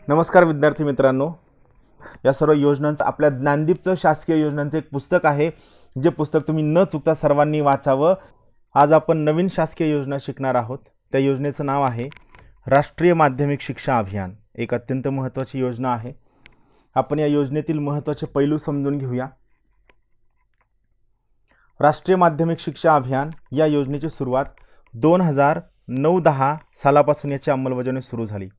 नमस्कार विद्यार्थी मित्रांनो, या सर्व योजनांचं आपल्या ज्ञानदीपचं शासकीय योजनांचं एक पुस्तक आहे, जे पुस्तक तुम्ही न चुकता सर्वांनी वाचावं। आज आपण नवीन शासकीय योजना शिकणार आहोत। त्या योजनेचं नाव आहे राष्ट्रीय माध्यमिक शिक्षा अभियान। एक अत्यंत महत्त्वाची योजना आहे। आपण या योजनेतील महत्त्वाचे पैलू समजून घेऊया। राष्ट्रीय माध्यमिक शिक्षा अभियान या योजनेची सुरुवात 2009-10 सालापासून याची अंमलबजावणी सुरू झाली।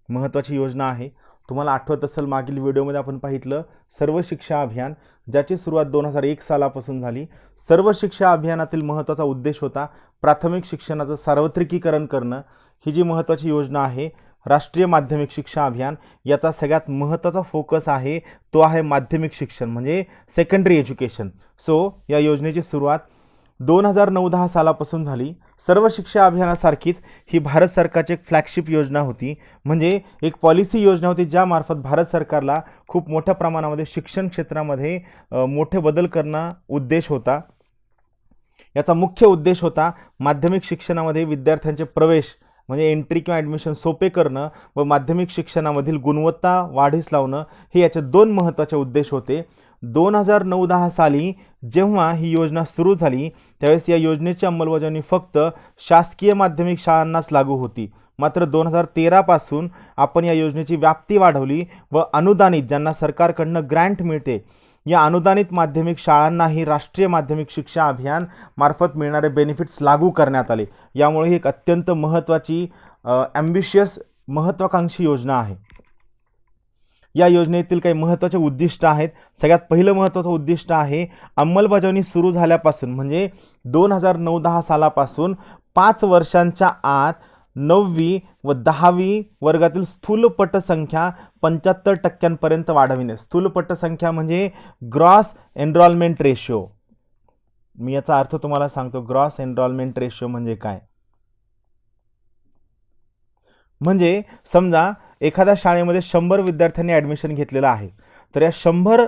महत्त्वाची योजना आहे। तुम्हाला आठवत असेल, मागील व्हिडिओमध्ये आपण पाहितलं सर्व शिक्षा अभियान, ज्याची सुरुवात 2001 सालापासून झाली। सर्व शिक्षा अभियानातील महत्त्वाचा उद्देश होता प्राथमिक शिक्षणाचं सार्वत्रिकीकरण करणं। ही जी महत्त्वाची योजना आहे राष्ट्रीय माध्यमिक शिक्षा अभियान, याचा सगळ्यात महत्त्वाचा फोकस आहे तो आहे माध्यमिक शिक्षण म्हणजे सेकंडरी एज्युकेशन। सो या योजनेची सुरुवात 2009-10 सालापासून झाली। सर्व शिक्षा अभियानासारखीच ही भारत सरकारची एक फ्लॅगशिप योजना होती, म्हणजे एक पॉलिसी योजना होती ज्यामार्फत भारत सरकारला खूप मोठ्या प्रमाणामध्ये शिक्षण क्षेत्रामध्ये मोठे बदल करणं उद्देश होता। याचा मुख्य उद्देश होता माध्यमिक शिक्षणामध्ये विद्यार्थ्यांचे प्रवेश म्हणजे एंट्री किंवा ॲडमिशन सोपे करणं व माध्यमिक शिक्षणामधील गुणवत्ता वाढीस लावणं, हे याचे दोन महत्त्वाचे उद्देश होते। 2009-10 साली जेव्हा ही योजना सुरू झाली त्यावेळेस या योजनेची अंमलबजावणी फक्त शासकीय माध्यमिक शाळांनाच लागू होती। मात्र 2013 पासून आपण या योजनेची व्याप्ती वाढवली व अनुदानित, ज्यांना सरकारकडून ग्रँट मिळते, या अनुदानित माध्यमिक शाळांनाही राष्ट्रीय माध्यमिक शिक्षा अभियान मार्फत मिळणारे बेनिफिट्स लागू करण्यात आले। यामुळे ही एक अत्यंत महत्त्वाची ॲम्बिशियस महत्त्वाकांक्षी योजना आहे। या योजनेतील काही महत्त्वाचे उद्दिष्ट आहेत। सगळ्यात पहिलं महत्त्वाचं उद्दिष्ट आहे अंमलबजावणी सुरू झाल्यापासून म्हणजे 2009-10 सालापासून 5 वर्षांच्या आत 9वी व 10वी वर्गातील स्थूल पटसंख्या 75% वाढविणे। स्थूल पटसंख्या म्हणजे ग्रॉस एनरोलमेंट रेशो। मी याचा अर्थ तुम्हाला सांगतो। ग्रॉस एनरोलमेंट रेशो म्हणजे काय? म्हणजे समजा एखाद्या शाळेमध्ये 100 विद्यार्थ्यांनी ॲडमिशन घेतलेलं आहे, तर या 100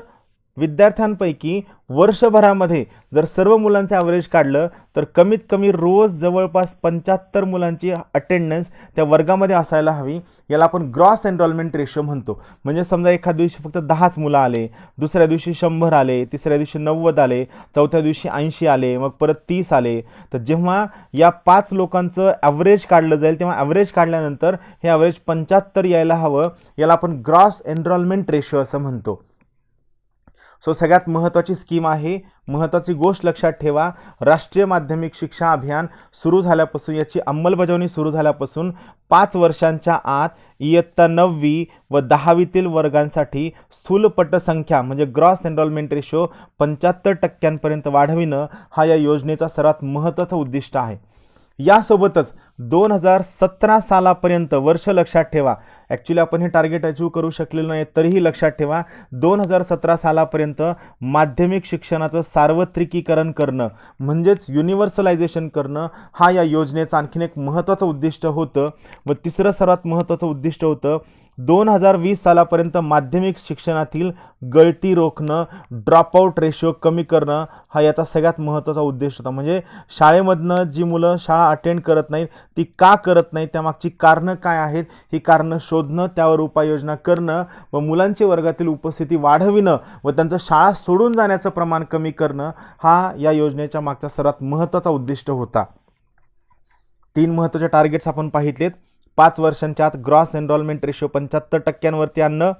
विद्यार्थ्यांपैकी वर्षभरामध्ये जर सर्व मुलांचे ॲव्हरेज काढलं तर कमीत कमी रोज जवळपास 75 मुलांची अटेंडन्स त्या वर्गामध्ये असायला हवी। याला आपण ग्रॉस एनरोलमेंट रेशो म्हणतो। म्हणजे समजा एखाद्या दिवशी फक्त 10च मुलं आले, दुसऱ्या दिवशी 100 आले, तिसऱ्या दिवशी 90 आले, चौथ्या दिवशी 80 आले, मग परत 30 आले, तर जेव्हा या 5 लोकांचं ॲव्हरेज काढलं जाईल तेव्हा ॲव्हरेज काढल्यानंतर हे ॲव्हरेज 75 यायला हवं। याला आपण ग्रॉस एनरोलमेंट रेशो असं म्हणतो। सो सगळ्यात महत्त्वाची स्कीम आहे। महत्त्वाची गोष्ट लक्षात ठेवा, राष्ट्रीय माध्यमिक शिक्षा अभियान सुरू झाल्यापासून, याची अंमलबजावणी सुरू झाल्यापासून 5 वर्षांच्या आत इयत्ता 9वी व 10वीतील वर्गांसाठी स्थूल पटसंख्या म्हणजे ग्रॉस एनरोलमेंट रेशो 75% वाढविणं हा या योजनेचा सर्वात महत्त्वाचा उद्दिष्ट आहे। यासोबतच 2017 सालापर्यंत वर्ष लक्षात ठेवा, ॲक्च्युली आपण हे टार्गेट अचीव करू शकलेलो नाही, तरीही लक्षात ठेवा 2017 सालापर्यंत माध्यमिक शिक्षणाचं सार्वत्रिकीकरण करणं म्हणजेच युनिव्हर्सलायझेशन करणं हा या योजनेचं आणखीन एक महत्त्वाचं उद्दिष्ट होतं। व तिसरं सर्वात महत्त्वाचं उद्दिष्ट होतं 2020 सालापर्यंत माध्यमिक शिक्षणातील गळती रोखणं, ड्रॉपआउट रेशो कमी करणं हा याचा सगळ्यात महत्त्वाचा उद्देश होता। म्हणजे शाळेमधनं जी मुलं शाळा अटेंड करत नाहीत ती का करत नाहीत, त्यामागची कारणं काय आहेत, ही कारणं शोधणं, त्यावर उपाययोजना करणं व मुलांची वर्गातील उपस्थिती वाढविणं व त्यांचं शाळा सोडून जाण्याचं प्रमाण कमी करणं हा या योजनेच्या मागचा सर्वात महत्त्वाचा उद्दिष्ट होता। 3 महत्त्वाचे टार्गेट्स आपण पाहितलेत। 5 वर्षांच्या आत ग्रॉस एनरोलमेंट रेशो 75% आणणं,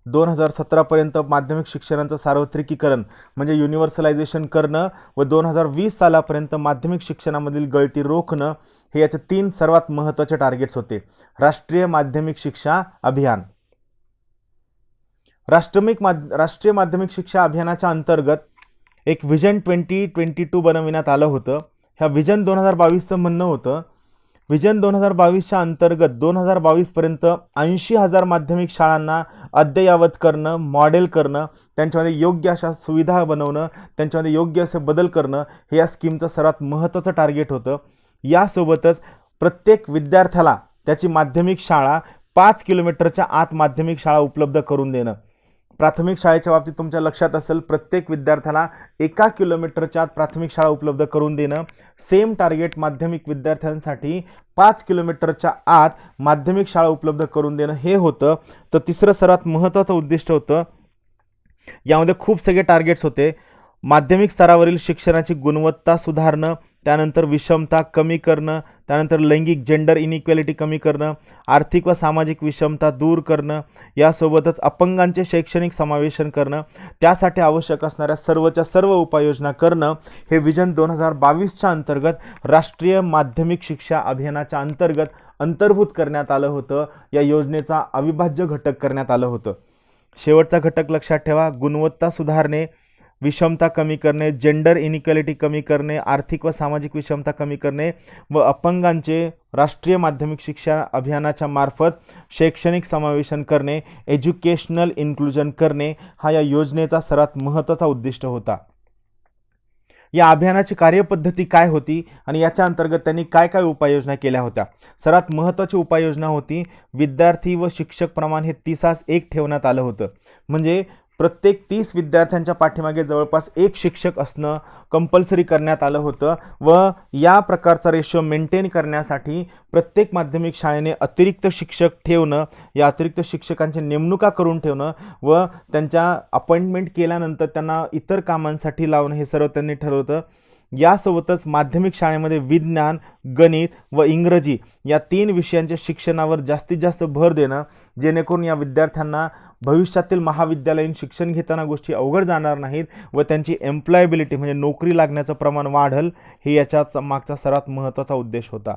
2017 पर्यंत माध्यमिक शिक्षणाचं सार्वत्रिकीकरण म्हणजे युनिव्हर्सलायझेशन करणं व 2020 सालापर्यंत माध्यमिक शिक्षणामधील गळती रोखणं, हे याचे 3 सर्वात महत्त्वाचे टार्गेट्स होते। राष्ट्रीय माध्यमिक शिक्षा अभियान। राष्ट्रीय माध्यमिक शिक्षा अभियानाच्या अंतर्गत एक व्हिजन 2022 बनविण्यात आलं होतं। ह्या व्हिजन 2022चं म्हणणं होतं, व्हिजन 2022च्या अंतर्गत 2022 पर्यंत 80,000 माध्यमिक शाळांना अद्ययावत करणं, मॉडेल करणं, त्यांच्यामध्ये योग्य अशा सुविधा बनवणं, त्यांच्यामध्ये योग्य असे बदल करणं, हे या स्कीमचं सर्वात महत्त्वाचं टार्गेट होतं। यासोबतच प्रत्येक विद्यार्थ्याला त्याची माध्यमिक शाळा 5 किलोमीटरच्या आत माध्यमिक शाळा उपलब्ध करून देणं। प्राथमिक शाळेच्या बाबतीत तुमच्या लक्षात असेल, प्रत्येक विद्यार्थ्याला 1 किलोमीटरच्या आत प्राथमिक शाळा उपलब्ध करून देणं. सेम टार्गेट माध्यमिक विद्यार्थ्यांसाठी 5 किलोमीटरच्या आत माध्यमिक शाळा उपलब्ध करून देणं हे होतं. तर तिसरं सर्वात महत्त्वाचं उद्दिष्ट होतं. यामध्ये खूप सगळे टार्गेट्स होते. माध्यमिक स्तरावरील शिक्षणाची गुणवत्ता सुधारणं, त्यानंतर विषमता कमी करणं, त्यानंतर लैंगिक जेंडर इनइक्वॅलिटी कमी करणं, आर्थिक व सामाजिक विषमता दूर करणं, यासोबतच अपंगांचे शैक्षणिक समावेशन करणं, त्यासाठी आवश्यक असणाऱ्या सर्वच्या सर्व उपाययोजना करणं, हे विजन 2022च्या अंतर्गत राष्ट्रीय माध्यमिक शिक्षा अभियानाच्या अंतर्गत अंतर्भूत करण्यात आलं होतं. या योजनेचा अविभाज्य घटक करण्यात आलं होतं. शेवटचा घटक लक्षात ठेवा, गुणवत्ता सुधारणे, विषमता कमी करणे, जेंडर इनइक्वॅलिटी कमी करणे, आर्थिक व सामाजिक विषमता कमी करणे व अपंगांचे राष्ट्रीय माध्यमिक शिक्षा अभियानाच्या मार्फत शैक्षणिक समावेशन करणे, एज्युकेशनल इन्क्लुजन करणे, हा या योजनेचा सर्वात महत्त्वाचा उद्दिष्ट होता. या अभियानाची कार्यपद्धती काय होती आणि याच्या अंतर्गत त्यांनी काय काय उपाययोजना केल्या होत्या. सर्वात महत्त्वाची उपाययोजना होती, विद्यार्थी व शिक्षक प्रमाण हे 30:1 ठेवण्यात आलं होतं. म्हणजे प्रत्येक 30 विद्यार्थ्यांच्या पाठीमागे जवळपास 1 शिक्षक असणं कंपल्सरी करण्यात आलं होतं. व या प्रकारचा रेशो मेंटेन करण्यासाठी प्रत्येक माध्यमिक शाळेने अतिरिक्त शिक्षक ठेवणं, या अतिरिक्त शिक्षकांची नेमणुका करून ठेवणं व त्यांच्या अपॉइंटमेंट केल्यानंतर त्यांना इतर कामांसाठी लावणं, हे सर्व त्यांनी ठरवलं. यासोबतच माध्यमिक शाळेमध्ये विज्ञान, गणित व इंग्रजी या 3 विषयांच्या शिक्षणावर जास्तीत जास्त भर देणं, जेणेकरून या विद्यार्थ्यांना भविष्यातील महाविद्यालयीन शिक्षण घेताना गोष्टी अवघड जाणार नाहीत व त्यांची एम्प्लॉयबिलिटी म्हणजे नोकरी लागण्याचं प्रमाण वाढेल, हे याच्याच मागचा सर्वात महत्त्वाचा उद्देश होता.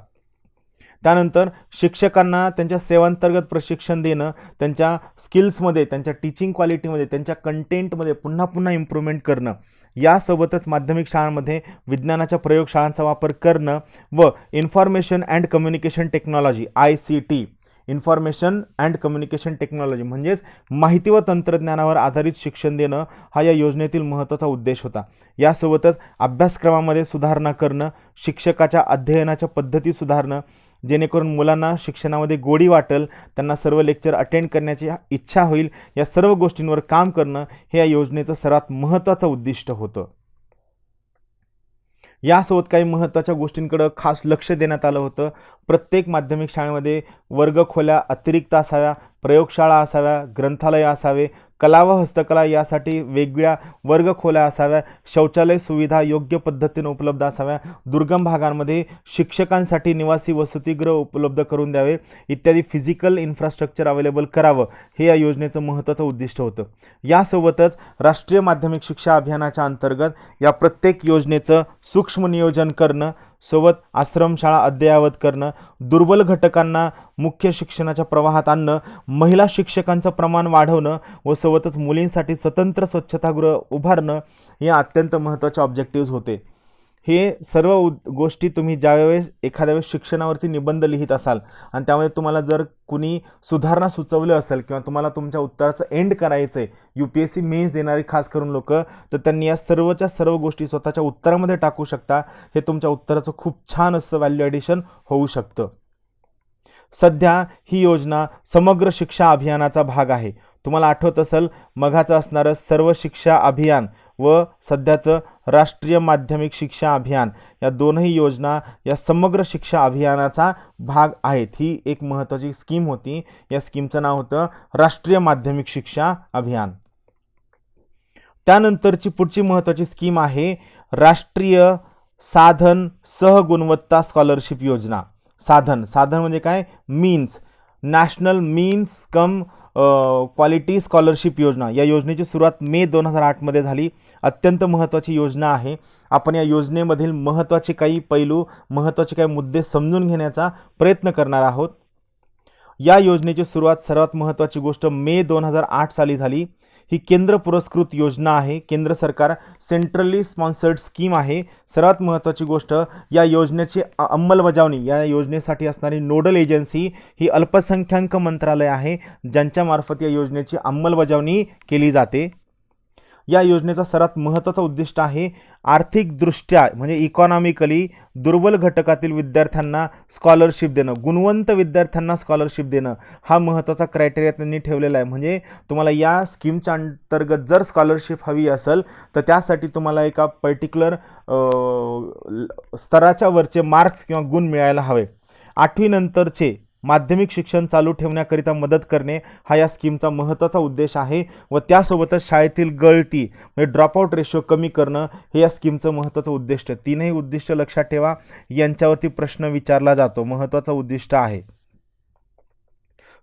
त्यानंतर शिक्षकांना त्यांच्या सेवांतर्गत प्रशिक्षण देणं, त्यांच्या स्किल्समध्ये, त्यांच्या टीचिंग क्वालिटीमध्ये, त्यांच्या कंटेंटमध्ये पुन्हा पुन्हा इम्प्रूव्हमेंट करणं. यासोबतच माध्यमिक शाळांमध्ये विज्ञानाच्या प्रयोगशाळांचा वापर करणं व information and communication technology ICT, information and communication technology म्हणजेच माहिती व तंत्रज्ञानावर आधारित शिक्षण देणं, हा या योजनेतील महत्त्वाचा उद्देश होता. यासोबतच अभ्यासक्रमामध्ये सुधारणा करणं, शिक्षकाच्या अध्ययनाच्या पद्धती सुधारणं, जेणेकरून मुलांना शिक्षणामध्ये गोडी वाटेल, त्यांना सर्व लेक्चर अटेंड करण्याची इच्छा होईल, या सर्व गोष्टींवर काम करणं, हे या योजनेचं सर्वात महत्त्वाचं उद्दिष्ट होतं. यासोबत काही महत्त्वाच्या गोष्टींकडे खास लक्ष देण्यात आलं होतं. प्रत्येक माध्यमिक शाळेमध्ये वर्गखोल्या अतिरिक्त असाव्या, प्रयोगशाळा असाव्या, ग्रंथालय असावे, कला व हस्तकला यासाठी वेगळ्या वर्गखोल्या असाव्या, शौचालय सुविधा योग्य पद्धतीने उपलब्ध असाव्या, दुर्गम भागांमध्ये शिक्षकांसाठी निवासी वसतिगृह उपलब्ध करून द्यावे, इत्यादी फिजिकल इन्फ्रास्ट्रक्चर अवेलेबल करावं, हे या योजनेचं महत्त्वाचं उद्दिष्ट होतं. यासोबतच राष्ट्रीय माध्यमिक शिक्षा अभियानाच्या अंतर्गत या प्रत्येक योजनेचं सूक्ष्म नियोजन करणं, सोबत आश्रमशाळा अद्ययावत करणं, दुर्बल घटकांना मुख्य शिक्षणाच्या प्रवाहात आणणं, महिला शिक्षकांचं प्रमाण वाढवणं व सोबतच मुलींसाठी स्वतंत्र स्वच्छतागृह उभारणं, हे अत्यंत महत्त्वाचे ऑब्जेक्टिव्ह होते. हे सर्व गोष्टी तुम्ही ज्यावेळेस एखाद्या वेळेस शिक्षणावरती निबंध लिहित असाल आणि त्यामध्ये तुम्हाला जर कुणी सुधारणा सुचवलं असेल किंवा तुम्हाला तुमच्या उत्तराचं एंड करायचं आहे, UPSC मेन्स देणारी खास करून लोक, तर त्यांनी या सर्वच्या सर्व गोष्टी स्वतःच्या उत्तरामध्ये टाकू शकता. हे तुमच्या उत्तराचं खूप छान असं व्हॅल्यू ॲडिशन होऊ शकतं. सध्या ही योजना समग्र शिक्षा अभियानाचा भाग आहे. तुम्हाला आठवत असेल, मघाचं असणारं सर्व शिक्षा अभियान व सध्याचं राष्ट्रीय माध्यमिक शिक्षा अभियान, या दोनही योजना या समग्र शिक्षा अभियानाचा भाग आहेत. ही एक महत्त्वाची स्कीम होती. या स्कीमचं नाव होतं राष्ट्रीय माध्यमिक शिक्षा अभियान. त्यानंतरची पुढची महत्त्वाची स्कीम आहे राष्ट्रीय साधन सहगुणवत्ता स्कॉलरशिप योजना. साधन म्हणजे काय? मीन्स, नॅशनल मीन्स कम क्वालिटी स्कॉलरशिप योजना. या योजनेची सुरुवात मे 2008 मध्ये झाली. अत्यंत महत्त्वाची योजना आहे. आपण या योजनेमधील महत्त्वाचे काही पैलू, महत्त्वाचे काही मुद्दे समजून घेण्याचा प्रयत्न करणार आहोत. या योजनेची सुरुवात, सर्वात महत्त्वाची गोष्ट, मे 2008 साली झाली. ही केंद्र पुरस्कृत योजना आहे. केंद्र सरकार सेंट्रली स्पॉन्सर्ड स्कीम आहे. सर्वात महत्त्वाची गोष्ट, या योजनेची अंमलबजावणी, या योजनेसाठी असणारी नोडल एजन्सी ही अल्पसंख्याक मंत्रालय आहे, ज्यांच्या मार्फत या योजनेची अंमलबजावणी केली जाते. या योजनेचा सर्वात महत्त्वाचा उद्दिष्ट आहे आर्थिकदृष्ट्या म्हणजे इकॉनॉमिकली दुर्बल घटकातील विद्यार्थ्यांना स्कॉलरशिप देणं, गुणवंत विद्यार्थ्यांना स्कॉलरशिप देणं हा महत्त्वाचा क्रायटेरिया त्यांनी ठेवलेला आहे. म्हणजे तुम्हाला या स्कीमच्या अंतर्गत जर स्कॉलरशिप हवी असेल तर त्यासाठी तुम्हाला एका पर्टिक्युलर स्तराच्या वरचे मार्क्स किंवा गुण मिळायला हवे. 8वी नंतरचे माध्यमिक शिक्षण चालू ठेवण्याकरिता मदत करणे हा या स्कीमचा महत्त्वाचा उद्देश आहे व त्यासोबतच शाळेतील गळती म्हणजे ड्रॉपआउट रेशो कमी करणं हे या स्कीमचं महत्त्वाचं उद्दिष्ट आहे. तीनही उद्दिष्ट लक्षात ठेवा, यांच्यावरती प्रश्न विचारला जातो, महत्त्वाचं उद्दिष्ट आहे.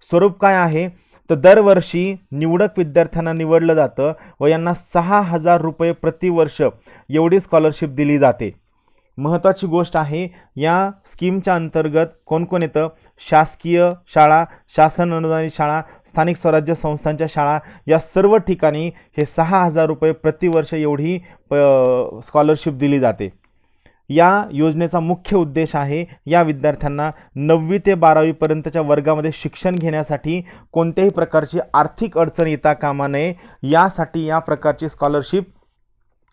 स्वरूप काय आहे तर दरवर्षी निवडक विद्यार्थ्यांना निवडलं जातं व यांना 6,000 रुपये प्रतिवर्ष एवढी स्कॉलरशिप दिली जाते. महत्त्वाची गोष्ट आहे, या स्कीमच्या अंतर्गत कोण कोण येतं? शासकीय शाळा, शासन अनुदानित शाळा, स्थानिक स्वराज्य संस्थांच्या शाळा या सर्व ठिकाणी हे 6,000 रुपये प्रतिवर्ष एवढी स्कॉलरशिप दिली जाते. या योजनेचा मुख्य उद्देश आहे या विद्यार्थ्यांना 9वी ते 12वी पर्यंतच्या वर्गामध्ये शिक्षण घेण्यासाठी कोणत्याही प्रकारची आर्थिक अडचण येता कामा नये यासाठी या प्रकारची स्कॉलरशिप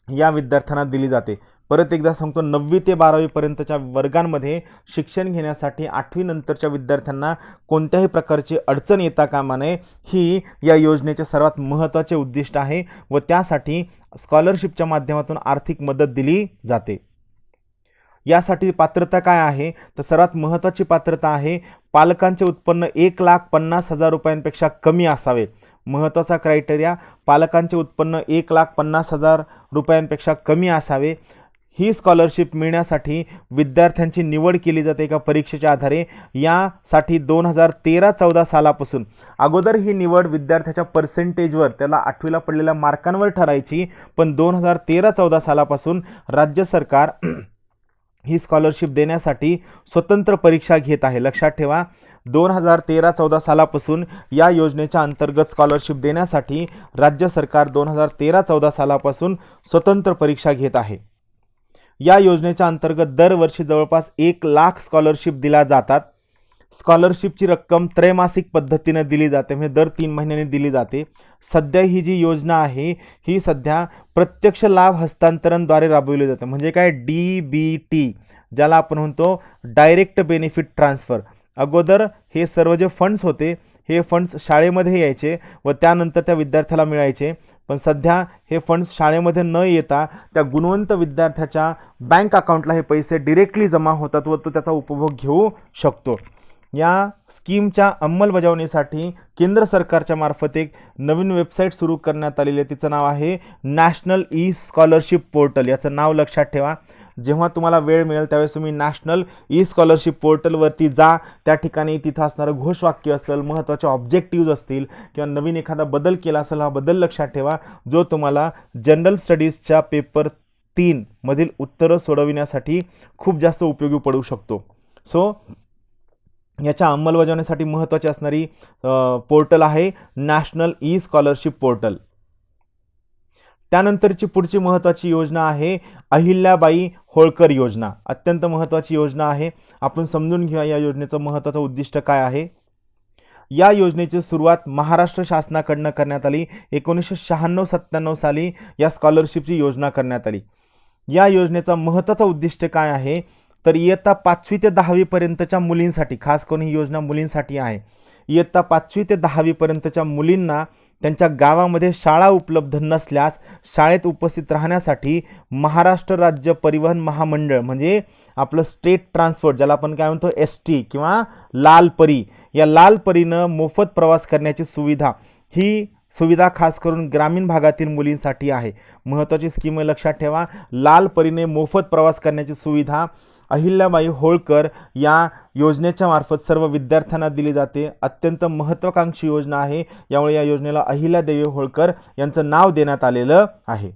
या विद्यार्थ्यांना दिली जाते. परत एकदा सांगतो, 9वी ते 12वी पर्यंतच्या वर्गांमध्ये शिक्षण घेण्यासाठी 8वी नंतरच्या विद्यार्थ्यांना कोणत्याही प्रकारची अडचण येता कामा नये ही या योजनेचे सर्वात महत्त्वाचे उद्दिष्ट आहे व त्यासाठी स्कॉलरशिपच्या माध्यमातून आर्थिक मदत दिली जाते. यासाठी पात्रता काय आहे तर सर्वात महत्त्वाची पात्रता आहे पालकांचे उत्पन्न 1,50,000 रुपयांपेक्षा कमी असावे. महत्त्वाचा क्रायटेरिया, पालकांचे उत्पन्न 1,50,000 रुपयांपेक्षा कमी असावे. ही स्कॉलरशिप मिळण्यासाठी विद्यार्थ्यांची निवड केली जाते एका परीक्षेच्या आधारे. यासाठी 2013-14 सालापासून अगोदर ही निवड विद्यार्थ्याच्या पर्सेंटेजवर, त्याला 8वीला पडलेल्या मार्कांवर ठरायची, पण 2013-14 सालापासून राज्य सरकार ही स्कॉलरशिप देण्यासाठी स्वतंत्र परीक्षा घेत आहे. लक्षात ठेवा, 2013-14 सालापासून या योजनेच्या अंतर्गत स्कॉलरशिप देण्यासाठी राज्य सरकार 2013-14 सालापासून स्वतंत्र परीक्षा घेत आहे. या योजनेच्या अंतर्गत दरवर्षी जवळपास 1,00,000 स्कॉलरशिप दिल्या जातात. स्कॉलरशिपची रक्कम त्रैमासिक पद्धतीने दिली जाते, म्हणजे दर 3 महिन्यांनी दिली जाते. सध्या ही जी योजना आहे ही सध्या प्रत्यक्ष लाभ हस्तांतरणद्वारे राबवली जाते. म्हणजे काय, DBT ज्याला आपण म्हणतो डायरेक्ट बेनिफिट ट्रान्सफर. अगोदर हे सर्व जे फंड्स होते हे फंड्स शाळेमध्ये यायचे व त्यानंतर त्या विद्यार्थ्याला मिळायचे, पण सध्या हे फंड्स शाळेमध्ये न येता त्या गुणवंत विद्यार्थ्याच्या बँक अकाउंटला हे पैसे डिरेक्टली जमा होतात व तो त्याचा उपभोग घेऊ शकतो. या स्कीमच्या अंमलबजावणीसाठी केंद्र सरकारच्या मार्फत एक नवीन वेबसाईट सुरू करण्यात आलेली आहे. तिचं नाव आहे नॅशनल ई स्कॉलरशिप पोर्टल. याचं नाव लक्षात ठेवा. जेव्हा तुम्हाला वेळ मिळेल त्यावेळेस तुम्ही नॅशनल ई स्कॉलरशिप पोर्टलवरती जा. त्या ठिकाणी तिथं असणारं घोषवाक्य असेल, महत्त्वाचे ऑब्जेक्टिव्ज असतील किंवा नवीन एखादा बदल केला असेल, हा बदल लक्षात ठेवा जो तुम्हाला जनरल स्टडीजच्या पेपर 3 मधील उत्तरं सोडविण्यासाठी खूप जास्त उपयोगी पडू शकतो. सो याच्या अंमलबजावणीसाठी महत्त्वाची असणारी पोर्टल आहे नॅशनल ई स्कॉलरशिप पोर्टल. त्यानंतरची पुढची महत्त्वाची योजना आहे अहिल्याबाई होळकर योजना. अत्यंत महत्त्वाची योजना आहे. आपण समजून घेऊया या योजनेचं महत्त्वाचं उद्दिष्ट काय आहे. या योजनेची सुरुवात महाराष्ट्र शासनाकडनं करण्यात आली. 1996-97 साली या स्कॉलरशिपची योजना करण्यात आली. या योजनेचा महत्त्वाचा उद्दिष्ट काय आहे तर इयत्ता 5वी ते 10वी पर्यंतच्या मुलींसाठी, खास करून ही योजना मुलींसाठी आहे. इयत्ता 5वी ते 10वी पर्यंतच्या मुलींना त्यांच्या गावामध्ये शाळा उपलब्ध नसल्यास शाळेत उपस्थित राहण्यासाठी महाराष्ट्र राज्य परिवहन महामंडळ म्हणजे आपलं स्टेट ट्रान्सपोर्ट ज्याला आपण काय म्हणतो ST किंवा लाल परी, या लाल परीनं मोफत प्रवास करण्याची सुविधा, ही सुविधा खास करून ग्रामीण भागातील मुलींसाठी आहे. महत्त्वाची स्कीम लक्षात ठेवा. लाल परीने मोफत प्रवास करण्याची सुविधा अहिल्याबाई होळकर या योजनेच्या मार्फत सर्व विद्यार्थ्यांना दिली जाते. अत्यंत महत्त्वाकांक्षी योजना आहे. यामुळे या योजनेला अहिल्यादेवी होळकर यांचं नाव देण्यात आलेलं आहे.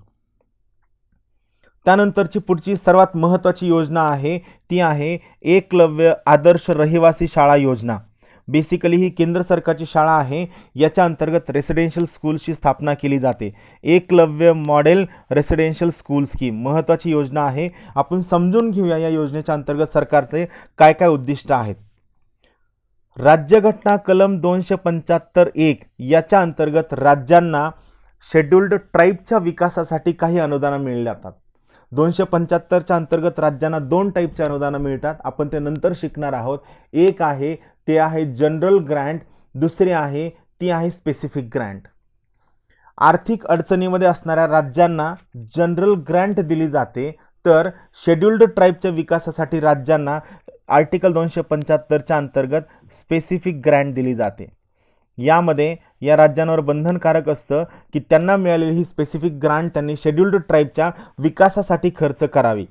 त्यानंतरची पुढची सर्वात महत्त्वाची योजना आहे ती आहे एकलव्य आदर्श रहिवासी शाळा योजना. बेसिकली ही केंद्र सरकारची शाळा आहे. याच्या अंतर्गत रेसिडेन्शियल स्कूल्सची स्थापना केली जाते. Eklavya model residential school scheme महत्त्वाची योजना आहे. आपण समजून घेऊया या योजनेच्या अंतर्गत सरकारचे काय काय उद्दिष्ट आहेत. राज्यघटना कलम 275(1) याच्या अंतर्गत राज्यांना शेड्युल्ड ट्राईबच्या विकासासाठी काही अनुदानं मिळली जातात. 275च्या अंतर्गत राज्यांना 2 टाईपचे अनुदानं मिळतात, आपण ते नंतर शिकणार आहोत. एक आहे ते आहे जनरल ग्रँट, दुसरी आहे ती आहे स्पेसिफिक ग्रँट. आर्थिक अडचणीमध्ये असणाऱ्या राज्यांना जनरल ग्रँट दिली जाते, तर शेड्युल्ड ट्राईबच्या विकासासाठी राज्यांना आर्टिकल 275च्या अंतर्गत स्पेसिफिक ग्रँट दिली जाते. यामध्ये या राज्यांवर बंधनकारक असतं की त्यांना मिळालेली ही स्पेसिफिक ग्रांट त्यांनी शेड्युल्ड ट्राईबच्या विकासासाठी खर्च करावी.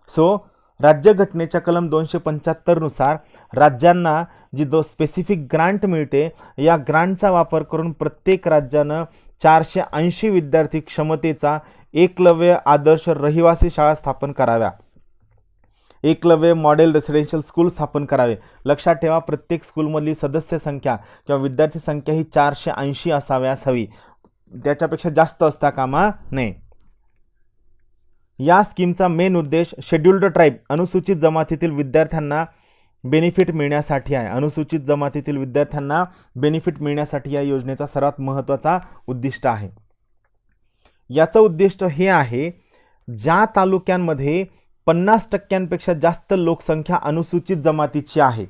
सो राज्यघटनेच्या कलम 275 नुसार राज्यांना जी स्पेसिफिक ग्रांट मिळते, या ग्रांटचा वापर करून प्रत्येक राज्यानं 480 विद्यार्थी क्षमतेचा एकलव्य आदर्श रहिवासी शाळा स्थापन कराव्या, एकलव्य मॉडेल रेसिडेन्शियल स्कूल स्थापन करावे. लक्षात ठेवा, प्रत्येक स्कूलमधली सदस्य संख्या किंवा विद्यार्थी संख्या ही 480 असाव्यास हवी, त्याच्यापेक्षा जास्त असता कामा नये. या स्कीमचा मेन उद्देश शेड्युल्ड ट्राईब अनुसूचित जमातीतील विद्यार्थ्यांना बेनिफिट मिळण्यासाठी आहे. अनुसूचित जमातीतील विद्यार्थ्यांना बेनिफिट मिळण्यासाठी या योजनेचा सर्वात महत्त्वाचा उद्दिष्ट आहे. याचं उद्दिष्ट हे आहे, ज्या तालुक्यांमध्ये 50% जास्त लोकसंख्या अनुसूचित जमातीची आहे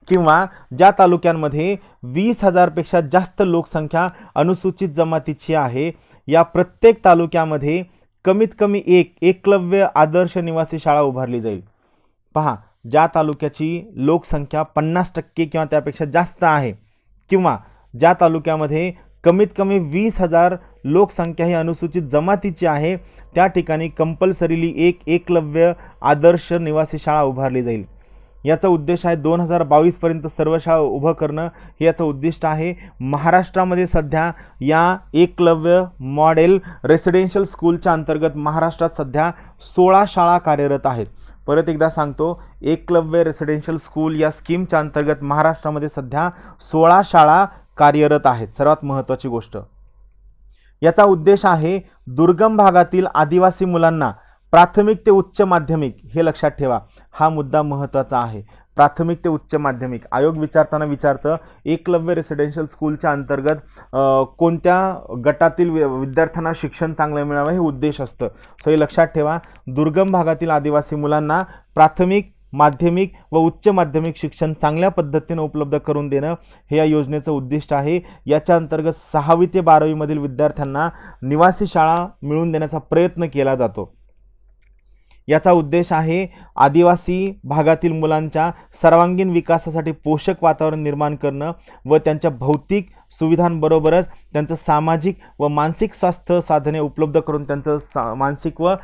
किंवा ज्या तालुक्यांमध्ये 20,000 जास्त लोकसंख्या अनुसूचित जमातीची आहे, या प्रत्येक तालुक्यामध्ये कमीत कमी एक एकलव्य आदर्श निवासी शाळा उभारली जाईल. पहा, ज्या तालुक्याची लोकसंख्या 50% किंवा त्यापेक्षा जास्त आहे किंवा ज्या तालुक्यामध्ये कमीत कमी 20,000 लोकसंख्या ही अनुसूचित जमातीची आहे, त्या ठिकाणी कंपल्सरीली एक एकलव्य आदर्श निवासी शाळा उभारली जाईल. याचा उद्देश आहे 2022 पर्यंत सर्व शाळा उभं करणं, हे याचं उद्दिष्ट आहे. महाराष्ट्रामध्ये सध्या या एकलव्य मॉडेल रेसिडेन्शियल स्कूलच्या अंतर्गत महाराष्ट्रात सध्या 16 शाळा कार्यरत आहेत. परत एकदा सांगतो, एकलव्य रेसिडेन्शियल स्कूल या स्कीमच्या अंतर्गत महाराष्ट्रामध्ये सध्या 16 शाळा कार्यरत आहेत. सर्वात महत्त्वाची गोष्ट, याचा उद्देश आहे दुर्गम भागातील आदिवासी मुलांना प्राथमिक ते उच्च माध्यमिक, हे लक्षात ठेवा, हा मुद्दा महत्त्वाचा आहे. प्राथमिक ते उच्च माध्यमिक आयोग विचारताना विचारतं, एकलव्य रेसिडेन्शियल स्कूलच्या अंतर्गत कोणत्या गटातील विद्यार्थ्यांना शिक्षण चांगलं मिळावं, हे उद्देश असतं. सो हे लक्षात ठेवा, दुर्गम भागातील आदिवासी मुलांना प्राथमिक, माध्यमिक व उच्च माध्यमिक शिक्षण चांगल्या पद्धतीने उपलब्ध करून देणं, हे या योजनेचं उद्दिष्ट आहे. याच्या अंतर्गत 6वी ते 12वी मधील विद्यार्थ्यांना निवासी शाळा मिळवून देण्याचा प्रयत्न केला जातो. याचा उद्देश आहे आदिवासी भागातील मुलांच्या सर्वांगीण विकासासाठी पोषक वातावरण निर्माण करणं व त्यांच्या भौतिक सुविधांबरोबरच त्यांचं सामाजिक व मानसिक स्वास्थ्य साधने उपलब्ध करून त्यांचं मानसिक व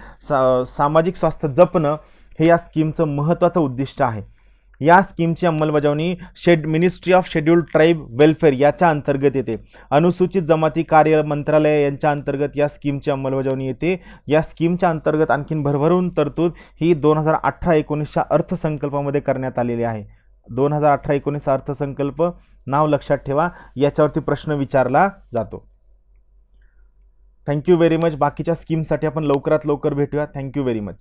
सामाजिक स्वास्थ्य जपणं, हे या स्कीमचं महत्त्वाचं उद्दिष्ट आहे. या स्कीमची अंमलबजावणी ministry of scheduled tribe welfare याच्या अंतर्गत येते. अनुसूचित जमाती कार्य मंत्रालय यांच्या अंतर्गत या स्कीमची अंमलबजावणी येते. या स्कीमच्या अंतर्गत आणखीन भरभरून तरतूद ही 2018-19च्या अर्थसंकल्पामध्ये करण्यात आलेली आहे. 2018-19 अर्थसंकल्प नाव लक्षात ठेवा, याच्यावरती प्रश्न विचारला जातो. Thank you very much. बाकीच्या स्कीमसाठी आपण लवकरात लवकर भेटूया. Thank you very much.